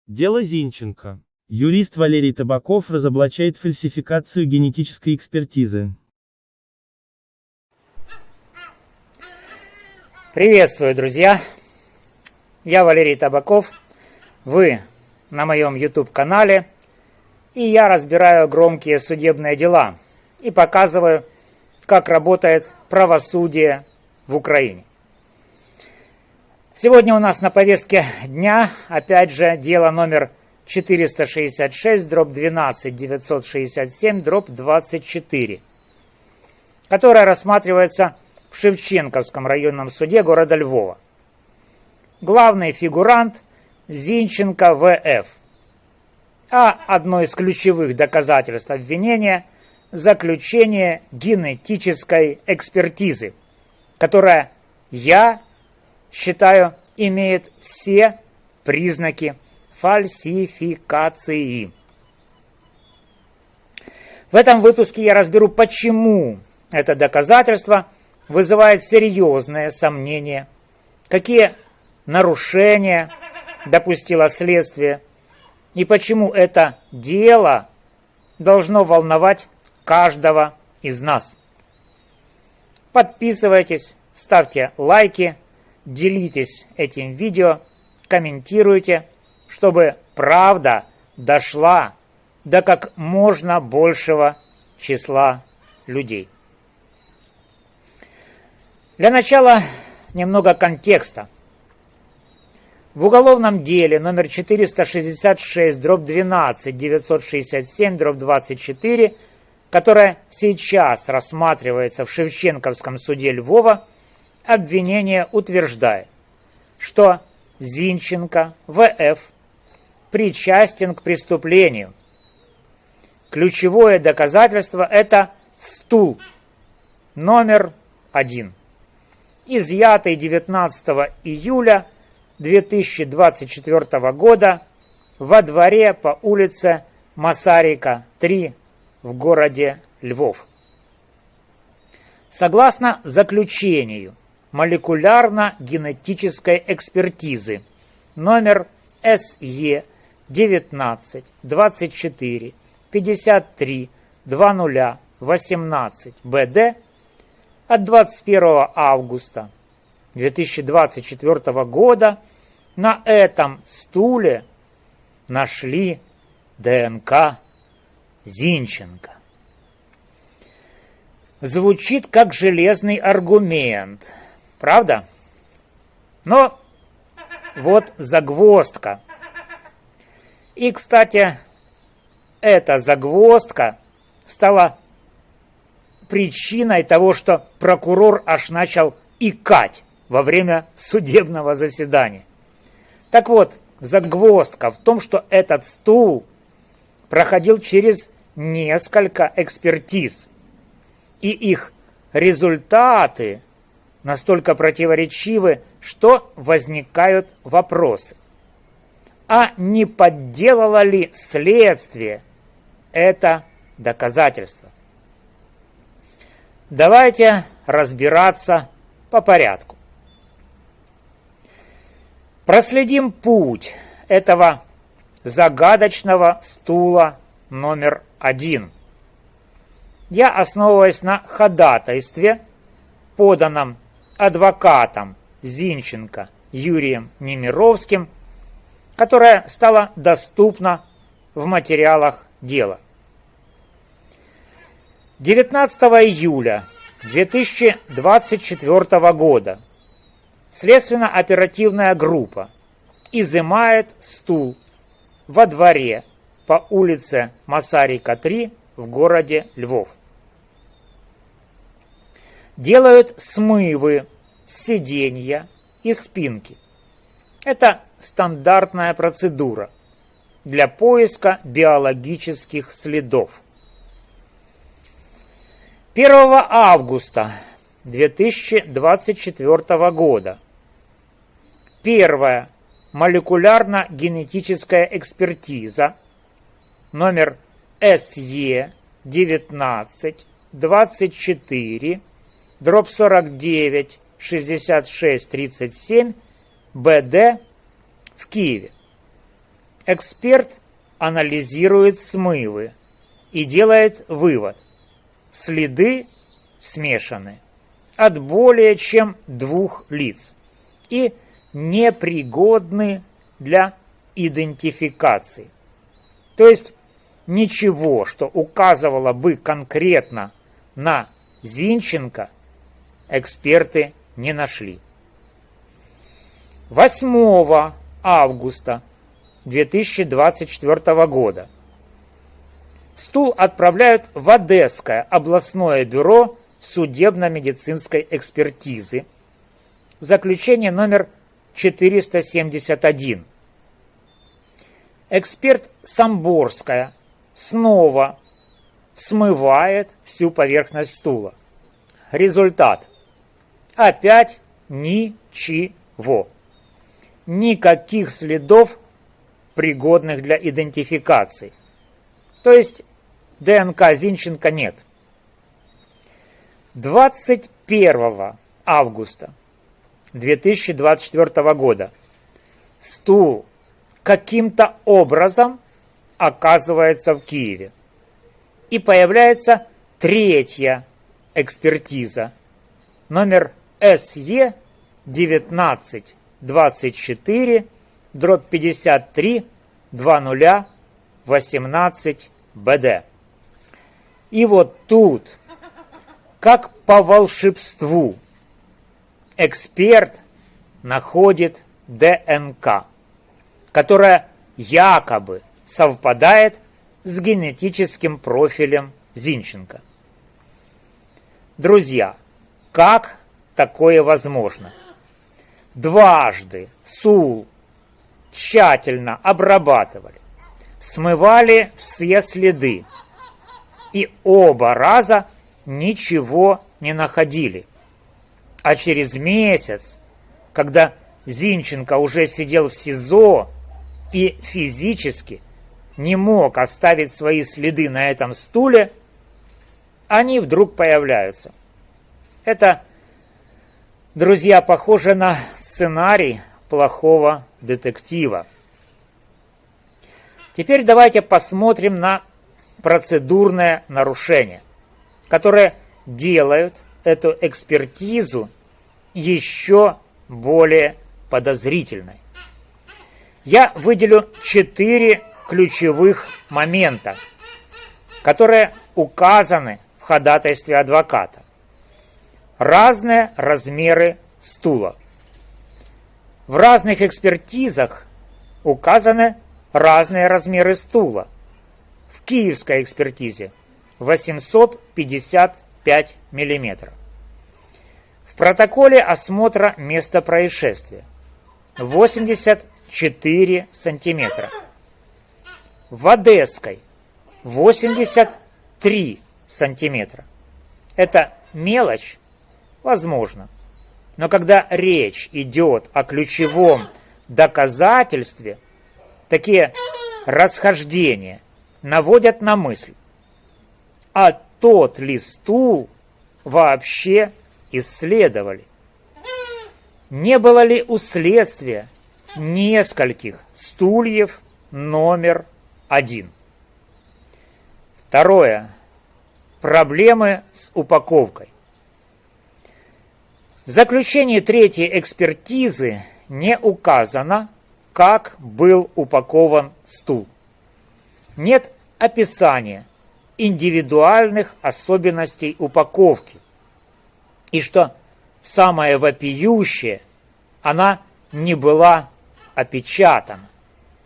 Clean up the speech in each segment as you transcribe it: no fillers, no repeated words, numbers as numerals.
Дело Зинченко. Юрист Валерий Табаков разоблачает фальсификацию генетической экспертизы. Приветствую, друзья! Я Валерий Табаков, вы на моем YouTube-канале, и я разбираю громкие судебные дела и показываю, как работает правосудие в Украине. Сегодня у нас на повестке дня, опять же, дело номер 466/12-967/24, которое рассматривается в Шевченковском районном суде города Львова. Главный фигурант Зинченко В.Ф. А одно из ключевых доказательств обвинения – заключение генетической экспертизы, которая, я считаю, имеет все признаки фальсификации. В этом выпуске я разберу, почему это доказательство вызывает серьезные сомнения, какие нарушения допустило следствие и почему это дело должно волновать каждого из нас. Подписывайтесь, ставьте лайки, делитесь этим видео, комментируйте, чтобы правда дошла до как можно большего числа людей. Для начала немного контекста. В уголовном деле номер 466/12-967/24, которое сейчас рассматривается в Шевченковском суде Львова, обвинение утверждает, что Зинченко В.Ф. причастен к преступлению. Ключевое доказательство – это стул номер 1, изъятый 19 июля 2024 года во дворе по улице Масарика, 3 в городе Львов. Согласно заключению молекулярно-генетической экспертизы номер СЕ 19 24 53 2018 БД от 21 августа 2024 года на этом стуле нашли ДНК Зинченко. Звучит как железный аргумент, правда? Но вот загвоздка. И, кстати, эта загвоздка стала причиной того, что прокурор аж начал икать во время судебного заседания. Так вот, загвоздка в том, что этот стул проходил через несколько экспертиз, и их результаты настолько противоречивы, что возникают вопросы. А не подделало ли следствие это доказательство? Давайте разбираться по порядку. Проследим путь этого загадочного стула номер 1. Я основываюсь на ходатайстве, поданном адвокатом Зинченко Юрием Немировским, которое стало доступно в материалах дела. 19 июля 2024 года следственно-оперативная группа изымает стул во дворе по улице Масарика, 3 в городе Львов. Делают смывы с сиденья и спинки. Это стандартная процедура для поиска биологических следов. 1 августа 2024 года первая молекулярно-генетическая экспертиза номер СЕ 19 24 49 66 37 БД в Киеве эксперт анализирует смывы и делает вывод. Следы смешаны от более чем 2 лиц и непригодны для идентификации. То есть ничего, что указывало бы конкретно на Зинченко, эксперты не нашли. 8 августа 2024 года стул отправляют в Одесское областное бюро судебно-медицинской экспертизы. Заключение номер 471. Эксперт Самборская снова смывает всю поверхность стула. Результат. Опять ничего. Никаких следов, пригодных для идентификации. То есть ДНК Зинченко нет. 21 августа 2024 года стул каким-то образом оказывается в Киеве. И появляется 3-я экспертиза, номер СЕ 1924/53/2018-БД. И вот тут, как по волшебству, эксперт находит ДНК, которая якобы совпадает с генетическим профилем Зинченко. Друзья, как такое возможно? Дважды стул тщательно обрабатывали, смывали все следы, и оба раза ничего не находили. А через месяц, когда Зинченко уже сидел в СИЗО и физически не мог оставить свои следы на этом стуле, они вдруг появляются. Это, друзья, похоже на сценарий плохого детектива. Теперь давайте посмотрим на процедурное нарушение, которое делают эту экспертизу еще более подозрительной. Я выделю 4 ключевых момента, которые указаны в ходатайстве адвоката. Разные размеры стула. В разных экспертизах указаны разные размеры стула. В киевской экспертизе 855 мм. В протоколе осмотра места происшествия 84 сантиметра. В Одесской 83 сантиметра. Это мелочь? Возможно. Но когда речь идет о ключевом доказательстве, такие расхождения наводят на мысль, а тот ли стул вообще исследовали? Не было ли у следствия нескольких стульев номер 1? Второе. Проблемы с упаковкой. В заключении 3-й экспертизы не указано, как был упакован стул. Нет описания индивидуальных особенностей упаковки. И что самое вопиющее, она не была опечатана.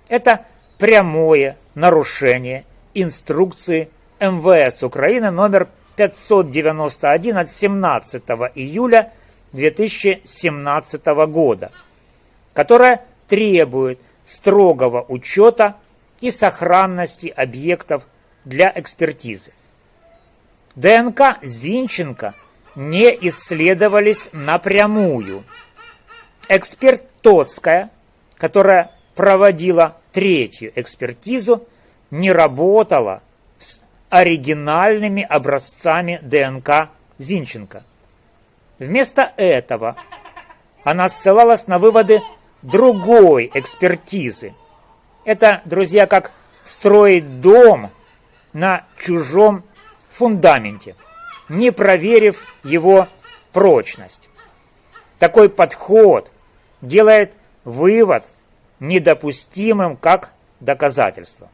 Это прямое нарушение инструкции МВС Украины номер 591 от 17 июля 2017 года, которая требует строгого учета и сохранности объектов для экспертизы. ДНК Зинченко не исследовались напрямую. Эксперт Тоцкая, которая проводила 3-ю экспертизу, не работала с оригинальными образцами ДНК Зинченко. Вместо этого она ссылалась на выводы другой экспертизы. Это, друзья, как строить дом на чужом фундаменте, не проверив его прочность. Такой подход делает вывод недопустимым как доказательство.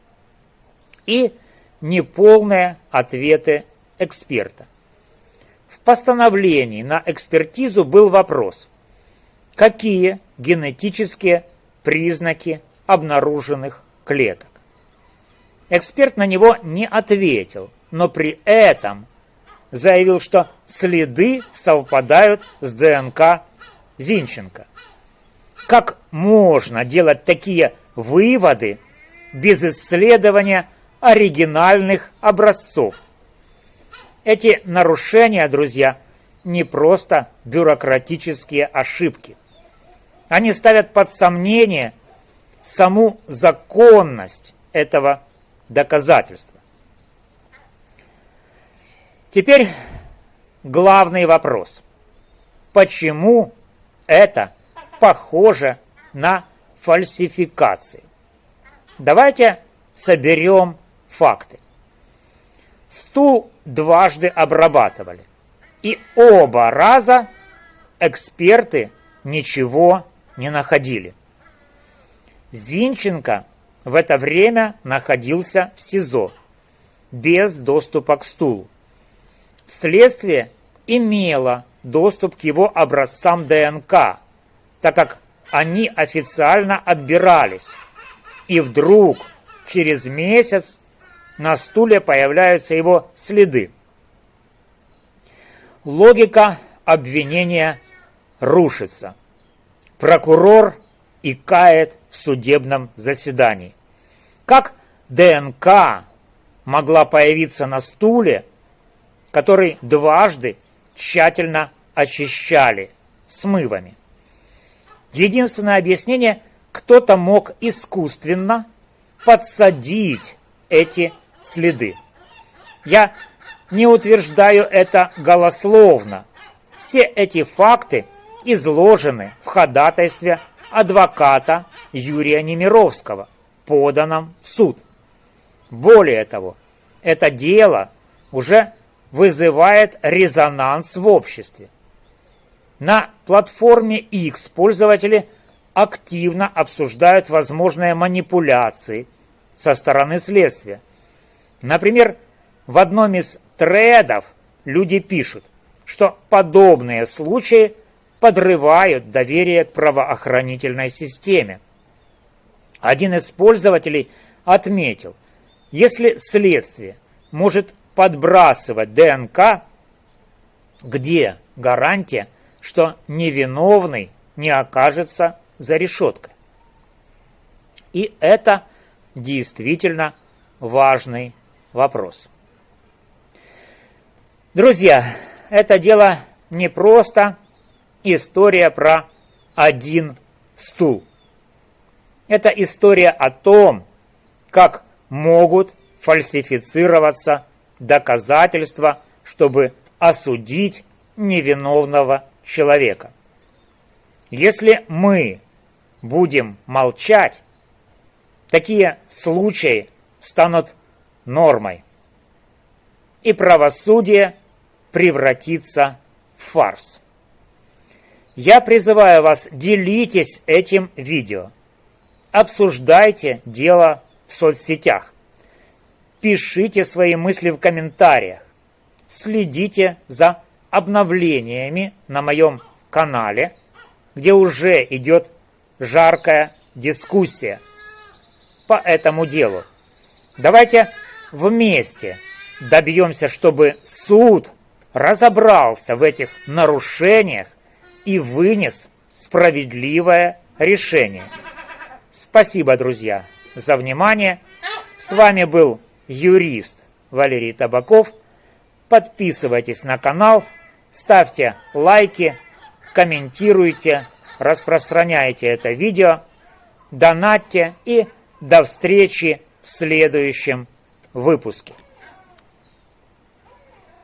И неполные ответы эксперта. В постановлении на экспертизу был вопрос: какие генетические признаки обнаруженных клеток? Эксперт на него не ответил, но при этом заявил, что следы совпадают с ДНК Зинченко. Как можно делать такие выводы без исследования оригинальных образцов? Эти нарушения, друзья, не просто бюрократические ошибки. Они ставят под сомнение саму законность этого доказательства. Теперь главный вопрос. Почему это похоже на фальсификации? Давайте соберем факты. Стул дважды обрабатывали, и оба раза эксперты ничего не находили. Зинченко в это время находился в СИЗО, без доступа к стулу. Следствие имело доступ к его образцам ДНК, так как они официально отбирались. И вдруг, через месяц, на стуле появляются его следы. Логика обвинения рушится. Прокурор икает в судебном заседании. Как ДНК могла появиться на стуле, который дважды тщательно очищали смывами? Единственное объяснение: кто-то мог искусственно подсадить эти следы. Я не утверждаю это голословно. Все эти факты изложены в ходатайстве адвоката Юрия Немировского, поданном в суд. Более того, это дело уже вызывает резонанс в обществе. На платформе X пользователи активно обсуждают возможные манипуляции со стороны следствия. Например, в одном из тредов люди пишут, что подобные случаи подрывают доверие к правоохранительной системе. Один из пользователей отметил: если следствие может подбрасывать ДНК, где гарантия, что невиновный не окажется за решеткой? И это действительно важный вопрос. Друзья, это дело не просто история про один стул. Это история о том, как могут фальсифицироваться доказательства, чтобы осудить невиновного человека. Если мы будем молчать, такие случаи станут нормой, и правосудие превратится в фарс. Я призываю вас: делитесь этим видео, обсуждайте дело в соцсетях, пишите свои мысли в комментариях, следите за обновлениями на моем канале, где уже идет жаркая дискуссия по этому делу. Давайте вместе добьемся, чтобы суд разобрался в этих нарушениях и вынес справедливое решение. Спасибо, друзья, за внимание. С вами был юрист Валерий Табаков. Подписывайтесь на канал, ставьте лайки, комментируйте, распространяйте это видео, донатьте и до встречи в следующем выпуске.